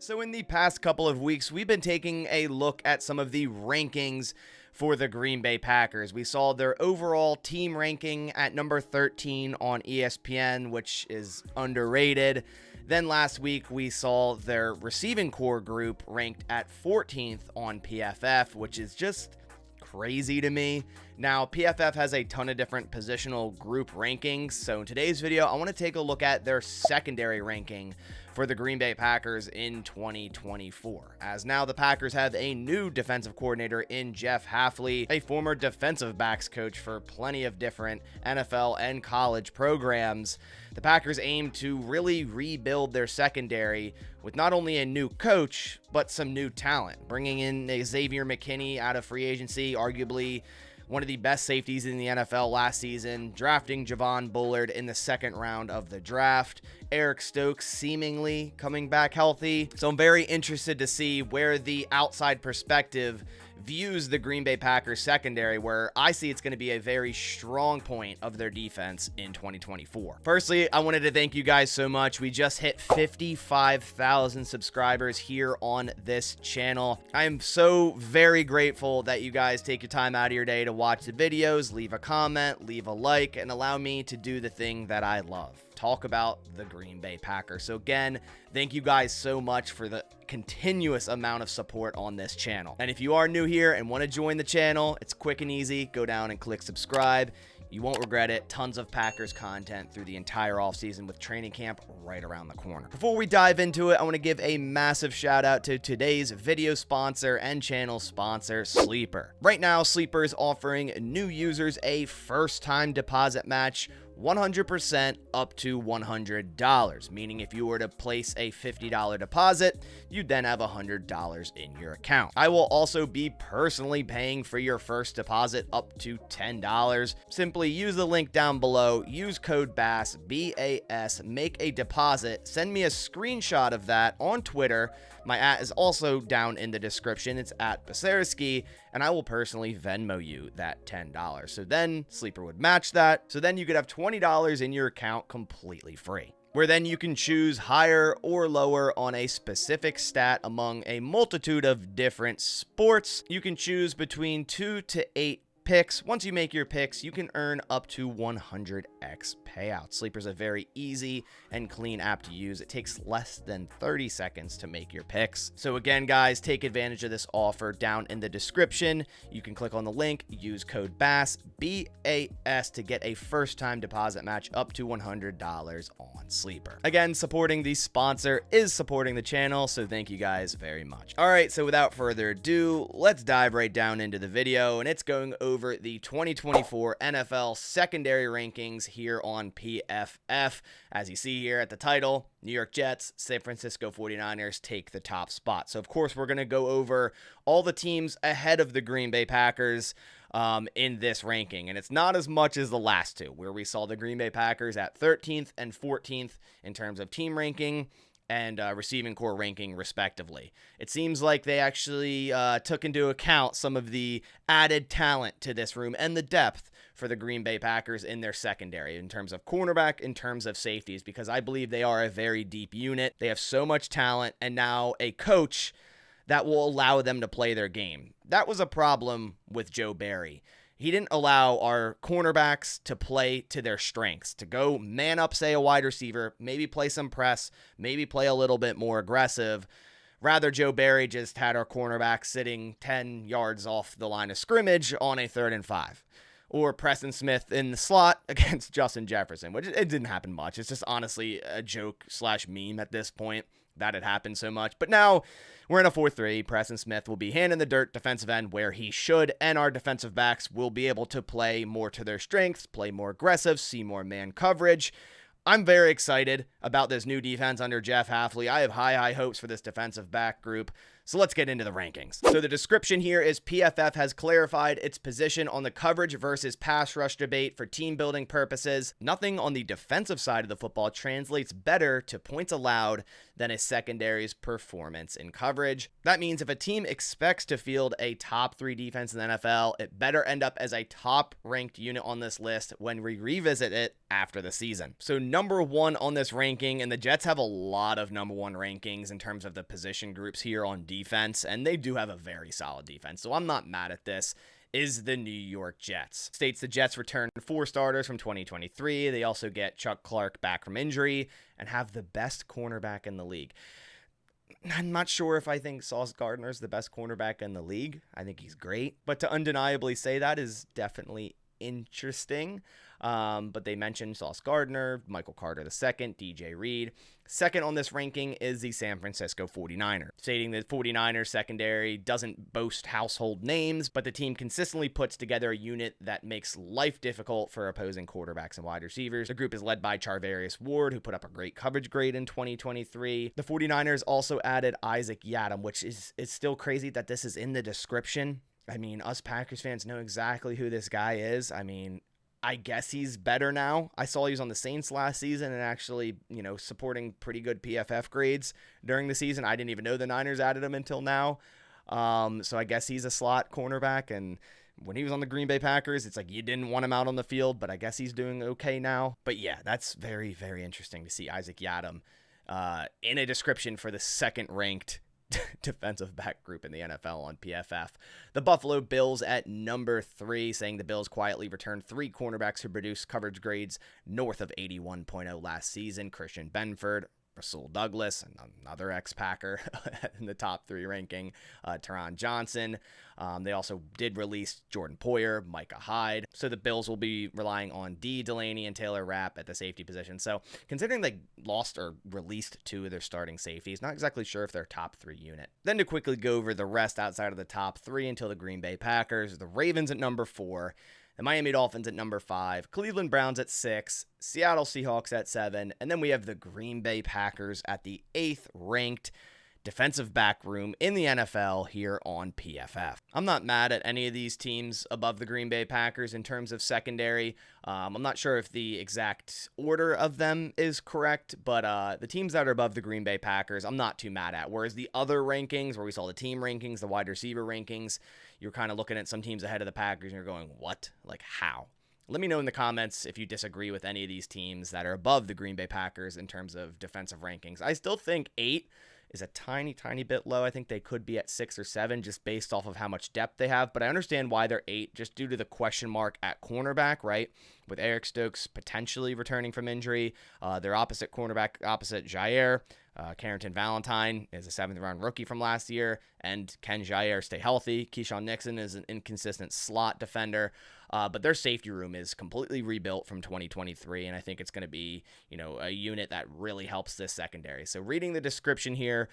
So in the past couple of weeks, we've been taking a look at some of the rankings for the Green Bay Packers. We saw their overall team ranking at number 13 on ESPN, which is underrated. Then last week, we saw their receiving core group ranked at 14th on PFF, which is just crazy to me. Now, PFF has a ton of different positional group rankings, so in today's video, I want to take a look at their secondary ranking for the Green Bay Packers in 2024. As now the Packers have a new defensive coordinator in Jfab, a former defensive backs coach for plenty of different NFL and college programs. The Packers aim to really rebuild their secondary with not only a new coach, but some new talent, bringing in Xavier McKinney out of free agency, arguably one of the best safeties in the NFL last season, drafting Javon Bullard in the second round of the draft, Eric Stokes seemingly coming back healthy. So I'm very interested to see where the outside perspective views the Green Bay Packers secondary, where I see it's going to be a very strong point of their defense in 2024. Firstly, I wanted to thank you guys so much. We just hit 55,000 subscribers here on this channel. I am so very grateful that you guys take your time out of your day to watch the videos, leave a comment, leave a like, and allow me to do the thing that I love. Talk about the Green Bay Packers. So again, thank you guys so much for the continuous amount of support on this channel. And if you are new here and want to join the channel, it's quick and easy. Go down and click subscribe. You won't regret it. Tons of Packers content through the entire offseason with training camp right around the corner. Before we dive into it, I want to give a massive shout out to today's video sponsor and channel sponsor, Sleeper. Right now, Sleeper is offering new users a first-time deposit match 100% up to $100, meaning if you were to place a $50 deposit, you'd then have $100 in your account. I will also be personally paying for your first deposit up to $10. Simply use the link down below, use code BASS, B-A-S, make a deposit, send me a screenshot of that on Twitter. My @ is also down in the description. It's at Basaraski, and I will personally Venmo you that $10. So then Sleeper would match that. So then you could have $20 in your account completely free, where then you can choose higher or lower on a specific stat among a multitude of different sports. You can choose between 2 to 8 picks. Once you make your picks, you can earn up to 100x payouts. Sleeper's a very easy and clean app to use. It takes less than 30 seconds to make your picks. So again, guys, take advantage of this offer down in the description. You can click on the link, use code BASS, B-A-S, to get a first-time deposit match up to $100 on Sleeper. Again, supporting the sponsor is supporting the channel, so thank you guys very much. All right, so without further ado, let's dive right down into the video, and it's going over the 2024 NFL secondary rankings here on PFF. As you see here at the title, New York Jets, San Francisco 49ers take the top spot. So of course we're going to go over all the teams ahead of the Green Bay Packers in this ranking, and it's not as much as the last two, where we saw the Green Bay Packers at 13th and 14th in terms of team ranking and receiving core ranking, respectively. It seems like they actually took into account some of the added talent to this room and the depth for the Green Bay Packers in their secondary, in terms of cornerback, in terms of safeties, because I believe they are a very deep unit. They have so much talent, and now a coach that will allow them to play their game. That was a problem with Joe Barry. He didn't allow our cornerbacks to play to their strengths, to go man up, say, a wide receiver, maybe play some press, maybe play a little bit more aggressive. Rather, Joe Barry just had our cornerbacks sitting 10 yards off the line of scrimmage on a 3rd and 5. Or Preston Smith in the slot against Justin Jefferson, which it didn't happen much. It's just honestly a joke / meme at this point that it happened so much. But now we're in a 4-3. Preston Smith will be hand in the dirt defensive end where he should, and our defensive backs will be able to play more to their strengths, play more aggressive, see more man coverage. I'm very excited about this new defense under Jfab. I have high hopes for this defensive back group. So let's get into the rankings. So the description here is PFF has clarified its position on the coverage versus pass rush debate for team building purposes. Nothing on the defensive side of the football translates better to points allowed than a secondary's performance in coverage. That means if a team expects to field a top 3 defense in the NFL, it better end up as a top-ranked unit on this list when we revisit it after the season. So number 1 on this ranking, and the Jets have a lot of number 1 rankings in terms of the position groups here on defense, and they do have a very solid defense, so I'm not mad at this, is the New York Jets. States the Jets return 4 starters from 2023. They also get Chuck Clark back from injury and have the best cornerback in the league. I'm not sure if I think Sauce Gardner is the best cornerback in the league. I think he's great, but to undeniably say that is definitely interesting. But they mentioned Sauce Gardner, Michael Carter II, DJ Reed. Second on this ranking is the San Francisco 49ers, stating that 49ers secondary doesn't boast household names, but the team consistently puts together a unit that makes life difficult for opposing quarterbacks and wide receivers. The group is led by Charvarius Ward, who put up a great coverage grade in 2023. The 49ers also added Isaac Yiadom, which is still crazy that this is in the description. I mean, us Packers fans know exactly who this guy is. I mean, I guess he's better now. I saw he was on the Saints last season and actually, supporting pretty good PFF grades during the season. I didn't even know the Niners added him until now. So I guess he's a slot cornerback. And when he was on the Green Bay Packers, it's like you didn't want him out on the field, but I guess he's doing okay now. But yeah, that's very, very interesting to see Isaac Yiadom in a description for the second-ranked defensive back group in the NFL on PFF. The Buffalo Bills at number 3, saying the Bills quietly returned 3 cornerbacks who produced coverage grades north of 81.0 last season. Christian Benford, Rasul Douglas, another ex-Packer in the top 3 ranking, Teron Johnson. They also did release Jordan Poyer, Micah Hyde. So the Bills will be relying on D. Delaney and Taylor Rapp at the safety position. So considering they lost or released 2 of their starting safeties, not exactly sure if they're top 3 unit. Then to quickly go over the rest outside of the top 3 until the Green Bay Packers, the Ravens at number 4, the Miami Dolphins at number 5, Cleveland Browns at 6, Seattle Seahawks at 7, and then we have the Green Bay Packers at the 8th ranked defensive back room in the NFL here on PFF. I'm not mad at any of these teams above the Green Bay Packers in terms of secondary. I'm not sure if the exact order of them is correct, but the teams that are above the Green Bay Packers, I'm not too mad at. Whereas the other rankings, where we saw the team rankings, the wide receiver rankings, you're kind of looking at some teams ahead of the Packers and you're going, what? Like, how? Let me know in the comments if you disagree with any of these teams that are above the Green Bay Packers in terms of defensive rankings. I still think 8 is a tiny bit low. I think they could be at 6 or 7 just based off of how much depth they have, but I understand why they're 8 just due to the question mark at cornerback, right? With Eric Stokes potentially returning from injury, their opposite cornerback, opposite Jair, Carrington Valentine is a 7th-round rookie from last year, and can Jair stay healthy? Keyshawn Nixon is an inconsistent slot defender, but their safety room is completely rebuilt from 2023, and I think it's going to be, a unit that really helps this secondary. So reading the description here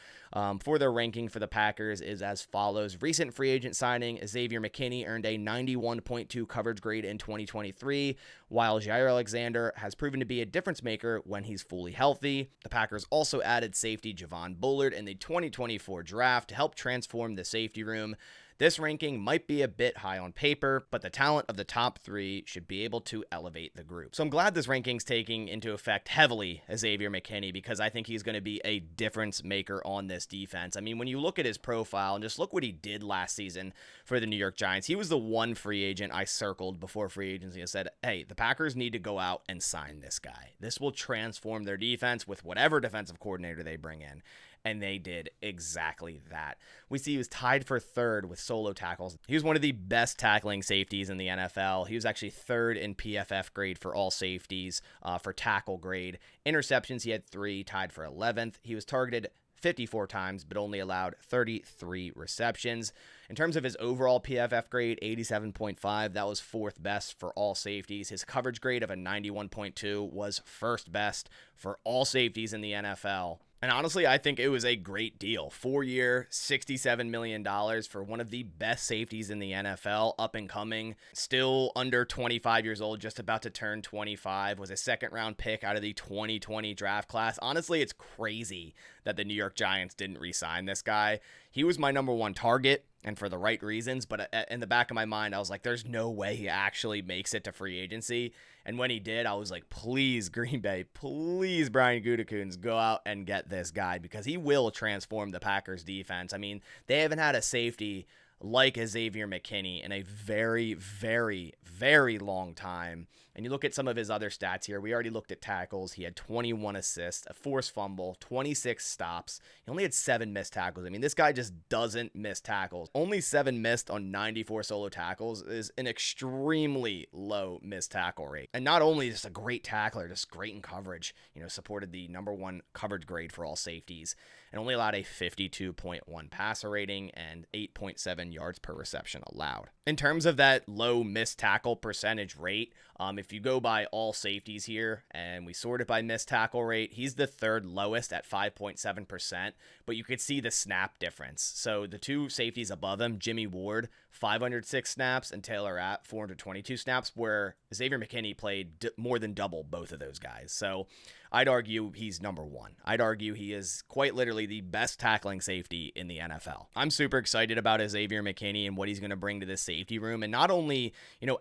for their ranking for the Packers is as follows. Recent free agent signing, Xavier McKinney earned a 91.2 coverage grade in 2023, while Jair Alexander has proven to be a difference maker when he's fully healthy. The Packers also added safety Javon Bullard in the 2024 draft to help transform the safety room. This ranking might be a bit high on paper, but the talent of the top 3 should be able to elevate the group. So I'm glad this ranking's taking into effect heavily Xavier McKinney, because I think he's going to be a difference maker on this defense. I mean, when you look at his profile and just look what he did last season for the New York Giants, he was the one free agent I circled before free agency and said, hey, the Packers need to go out and sign this guy. This will transform their defense with whatever defensive coordinator they bring in. And they did exactly that. We see he was tied for 3rd with solo tackles. He was one of the best tackling safeties in the NFL. He was actually 3rd in PFF grade for all safeties for tackle grade. Interceptions, he had 3, tied for 11th. He was targeted 54 times, but only allowed 33 receptions. In terms of his overall PFF grade, 87.5, that was 4th best for all safeties. His coverage grade of a 91.2 was 1st best for all safeties in the NFL. And honestly, I think it was a great deal. 4-year, $67 million for one of the best safeties in the NFL, up and coming, still under 25 years old, just about to turn 25, was a 2nd-round pick out of the 2020 draft class. Honestly, it's crazy that the New York Giants didn't re-sign this guy. He was my number one target, and for the right reasons, but in the back of my mind, I was like, there's no way he actually makes it to free agency. And when he did, I was like, please, Green Bay, please, Brian Gutekunst, go out and get this guy, because he will transform the Packers defense. I mean, they haven't had a safety like Xavier McKinney in a very, very, very long time. And you look at some of his other stats here. We already looked at tackles. He had 21 assists, a forced fumble, 26 stops. He only had 7 missed tackles. I mean, this guy just doesn't miss tackles. Only 7 missed on 94 solo tackles is an extremely low missed tackle rate. And not only just a great tackler, just great in coverage, supported the number 1 coverage grade for all safeties, and only allowed a 52.1 passer rating and 8.7 yards per reception allowed. In terms of that low missed tackle percentage rate, if you go by all safeties here and we sort it by missed tackle rate, he's the 3rd lowest at 5.7%, but you could see the snap difference. So the 2 safeties above him, Jimmy Ward, 506 snaps, and Taylor Rapp, 422 snaps, where Xavier McKinney played more than double both of those guys. So I'd argue he's number 1. I'd argue he is quite literally the best tackling safety in the NFL. I'm super excited about Xavier McKinney and what he's going to bring to this safety room. And not only,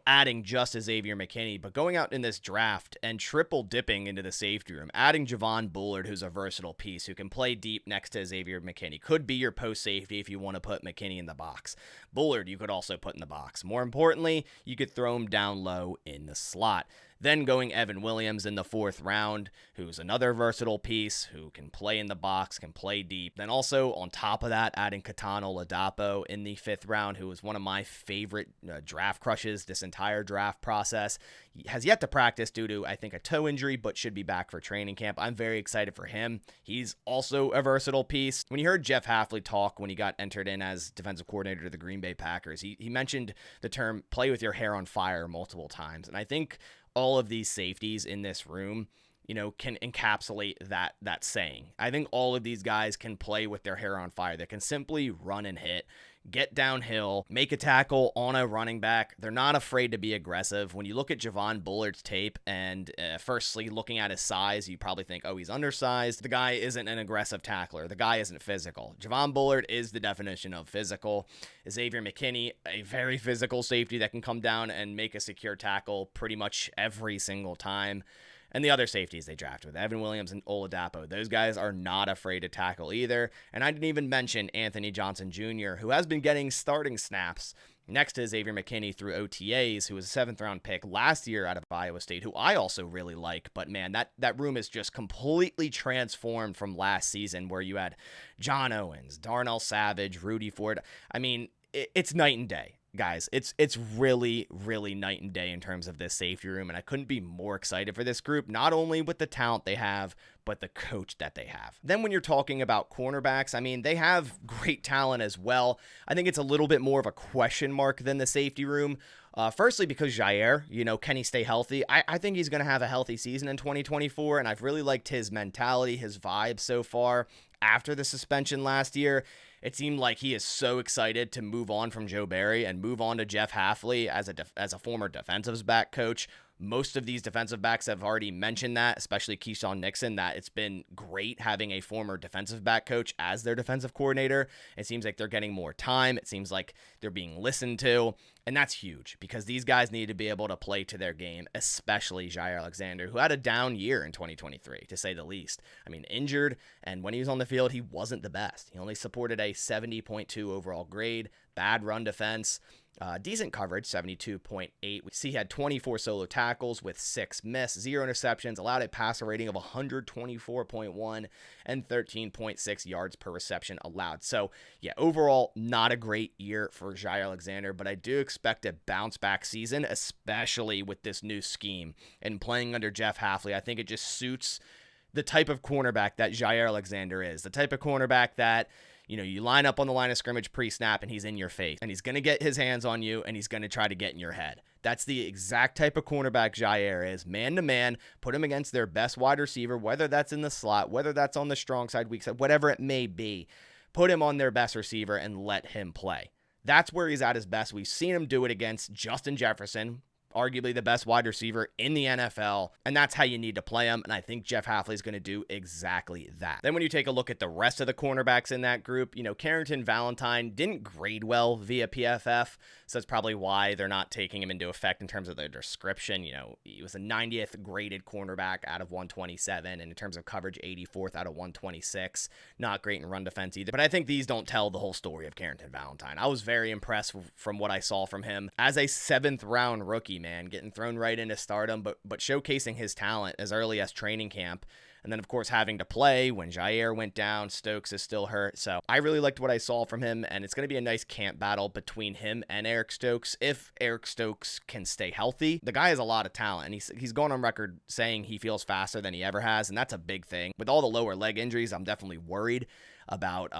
adding just Xavier McKinney, but going out in this draft and triple dipping into the safety room, adding Javon Bullard, who's a versatile piece who can play deep next to Xavier McKinney. Could be your post safety if you want to put McKinney in the box. Bullard, you could also put in the box. More importantly, you could throw him down low in the slot. Then going Evan Williams in the 4th round, who's another versatile piece who can play in the box, can play deep. Then also on top of that, adding Katana Oladapo in the 5th round, who was one of my favorite draft crushes this entire draft process. He has yet to practice due to, I think, a toe injury, but should be back for training camp. I'm very excited for him. He's also a versatile piece. When you heard Jeff Hafley talk when he got entered in as defensive coordinator to the Green Bay Packers, he mentioned the term play with your hair on fire multiple times. And I think all of these safeties in this room, can encapsulate that saying. I think all of these guys can play with their hair on fire. They can simply run and hit, get downhill, make a tackle on a running back. They're not afraid to be aggressive. When you look at Javon Bullard's tape and firstly looking at his size, you probably think, oh, he's undersized. The guy isn't an aggressive tackler. The guy isn't physical. Javon Bullard is the definition of physical. Xavier McKinney, a very physical safety that can come down and make a secure tackle pretty much every single time. And the other safeties they drafted with Evan Williams and Oladapo, those guys are not afraid to tackle either. And I didn't even mention Anthony Johnson Jr., who has been getting starting snaps next to Xavier McKinney through OTAs, who was a 7th round pick last year out of Iowa State, who I also really like. But man, that room is just completely transformed from last season, where you had John Owens, Darnell Savage, Rudy Ford. I mean, it's night and day. Guys, it's really, really night and day in terms of this safety room, and I couldn't be more excited for this group, not only with the talent they have, but the coach that they have. Then when you're talking about cornerbacks, I mean, they have great talent as well. I think it's a little bit more of a question mark than the safety room. Firstly, because Jair, can he stay healthy? I think he's going to have a healthy season in 2024, and I've really liked his mentality, his vibe so far after the suspension last year. It seemed like he is so excited to move on from Joe Barry and move on to Jeff Hafley as a former defensive back coach. Most of these defensive backs have already mentioned that, especially Keyshawn Nixon, that it's been great having a former defensive back coach as their defensive coordinator. It seems like they're getting more time. It seems like they're being listened to. And that's huge, because these guys need to be able to play to their game, especially Jair Alexander, who had a down year in 2023, to say the least. I mean, injured, and when he was on the field, he wasn't the best. He only supported a 70.2 overall grade, bad run defense. Decent coverage, 72.8. We see he had 24 solo tackles with 6 missed, 0 interceptions, allowed a passer rating of 124.1 and 13.6 yards per reception allowed. So, yeah, overall, not a great year for Jair Alexander, but I do expect a bounce-back season, especially with this new scheme. And playing under Jeff Hafley, I think it just suits the type of cornerback that Jair Alexander is, the type of cornerback that you line up on the line of scrimmage pre-snap and he's in your face and he's going to get his hands on you and he's going to try to get in your head. That's the exact type of cornerback Jair is. Man to man, put him against their best wide receiver, whether that's in the slot, whether that's on the strong side, weak side, whatever it may be. Put him on their best receiver and let him play. That's where he's at his best. We've seen him do it against Justin Jefferson, arguably the best wide receiver in the NFL, and that's how you need to play him, and I think Jeff Hafley's going to do exactly that. Then when you take a look at the rest of the cornerbacks in that group, Carrington Valentine didn't grade well via PFF, so that's probably why they're not taking him into effect in terms of their description. He was a 90th graded cornerback out of 127, and in terms of coverage, 84th out of 126. Not great in run defense either, but I think these don't tell the whole story of Carrington Valentine. I was very impressed from what I saw from him as a 7th round rookie, man, getting thrown right into stardom, but showcasing his talent as early as training camp. And then, of course, having to play when Jair went down, Stokes is still hurt. So I really liked what I saw from him, and it's going to be a nice camp battle between him and Eric Stokes if Eric Stokes can stay healthy. The guy has a lot of talent, and he's gone on record saying he feels faster than he ever has, and that's a big thing. With all the lower leg injuries, I'm definitely worried about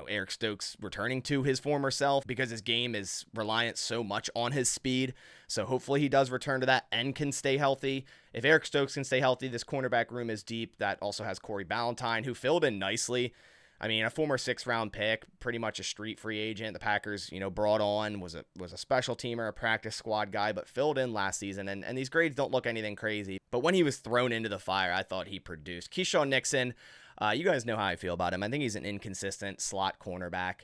Eric Stokes returning to his former self because his game is reliant so much on his speed. So hopefully he does return to that and can stay healthy. If Eric Stokes can stay healthy, this cornerback room is deep. That also has Corey Ballantyne, who filled in nicely. I mean, a former 6th round pick, pretty much a street free agent. The Packers, brought on, was a special teamer, a practice squad guy, but filled in last season. And these grades don't look anything crazy. But when he was thrown into the fire, I thought he produced. Keyshawn Nixon, you guys know how I feel about him. I think he's an inconsistent slot cornerback.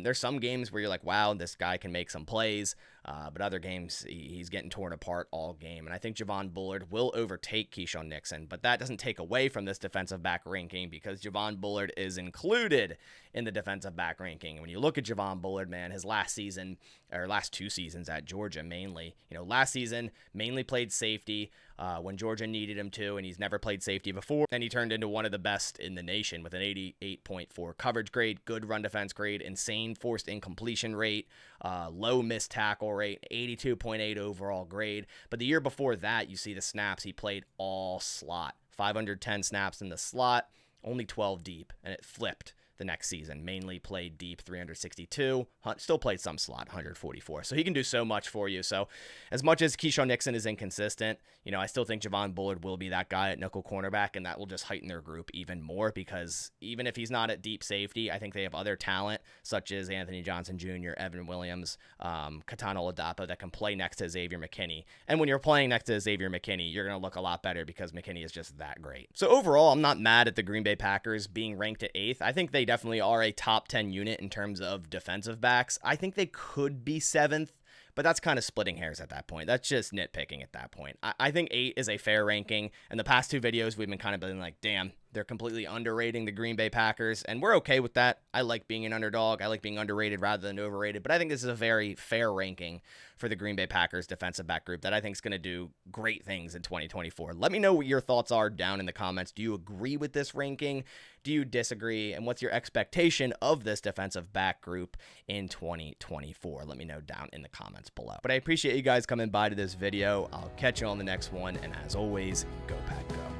There's some games where you're like, wow, this guy can make some plays. But other games, he's getting torn apart all game. And I think Javon Bullard will overtake Keyshawn Nixon. But that doesn't take away from this defensive back ranking because Javon Bullard is included in the defensive back ranking. When you look at Javon Bullard, man, his last 2 seasons at Georgia mainly. Last season, mainly played safety when Georgia needed him to, and he's never played safety before. Then he turned into one of the best in the nation with an 88.4 coverage grade, good run defense grade, insane forced incompletion rate, low missed tackle rate, 82.8 overall grade. But the year before that, you see the snaps, he played all slot. 510 snaps in the slot, only 12 deep, and it flipped the next season. Mainly played deep, 362. Still played some slot, 144. So he can do so much for you. So as much as Keyshawn Nixon is inconsistent, I still think Javon Bullard will be that guy at nickel cornerback, and that will just heighten their group even more because even if he's not at deep safety, I think they have other talent such as Anthony Johnson Jr., Evan Williams, Katana Oladapo that can play next to Xavier McKinney. And when you're playing next to Xavier McKinney, you're going to look a lot better because McKinney is just that great. So overall, I'm not mad at the Green Bay Packers being ranked at 8th. I think they definitely are a top 10 unit in terms of defensive backs. I think they could be 7th, but that's kind of splitting hairs at that point. That's just nitpicking at that point. I think 8 is a fair ranking. And the past 2 videos, we've been kind of been like, damn, they're completely underrating the Green Bay Packers, and we're okay with that. I like being an underdog. I like being underrated rather than overrated, but I think this is a very fair ranking for the Green Bay Packers defensive back group that I think is going to do great things in 2024. Let me know what your thoughts are down in the comments. Do you agree with this ranking? Do you disagree? And what's your expectation of this defensive back group in 2024? Let me know down in the comments below. But I appreciate you guys coming by to this video. I'll catch you on the next one, and as always, go Pack Go.